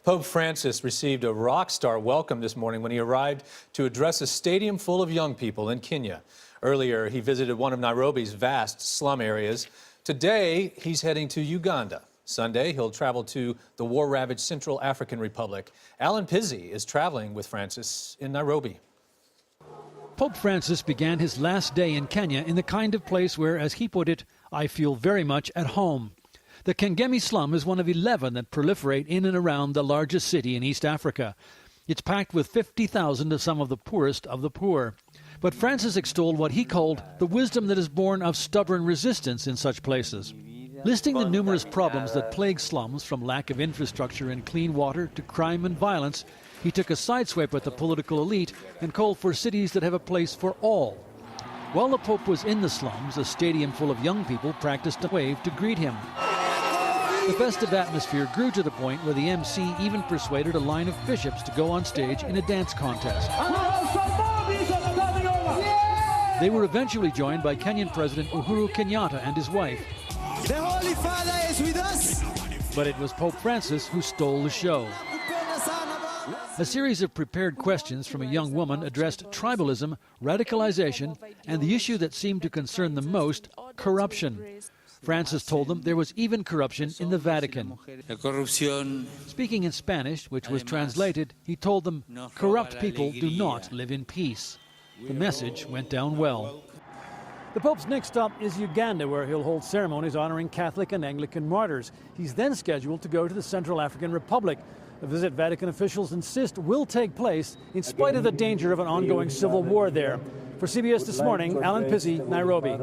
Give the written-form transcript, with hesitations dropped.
Pope Francis received a rock star welcome this morning when he arrived to address a stadium full of young people in Kenya. Earlier, he visited one of Nairobi's vast slum areas. Today, he's heading to Uganda. Sunday, he'll travel to the war-ravaged Central African Republic. Alan Pizzey is traveling with Francis in Nairobi. Pope Francis began his last day in Kenya in the kind of place where, as he put it, I feel very much at home. The Kangemi slum is one of 11 that proliferate in and around the largest city in East Africa. It's packed with 50,000 of some of the poorest of the poor. But Francis extolled what he called the wisdom that is born of stubborn resistance in such places. Listing the numerous problems that plague slums, from lack of infrastructure and clean water to crime and violence, he took a sideswipe at the political elite and called for cities that have a place for all. While the Pope was in the slums, a stadium full of young people practiced a wave to greet him. The festive atmosphere grew to the point where the MC even persuaded a line of bishops to go on stage in a dance contest. They were eventually joined by Kenyan President Uhuru Kenyatta and his wife. The Holy Father is with us. But it was Pope Francis who stole the show. A series of prepared questions from a young woman addressed tribalism, radicalization, and the issue that seemed to concern them most, corruption. Francis told them there was even corruption in the Vatican. Speaking in Spanish, which was translated, he told them, corrupt people do not live in peace. The message went down well. The Pope's next stop is Uganda, where he'll hold ceremonies honoring Catholic and Anglican martyrs. He's then scheduled to go to the Central African Republic, a visit Vatican officials insist will take place in spite of the danger of an ongoing civil war there. For CBS This Morning, Alan Pizzey, Nairobi.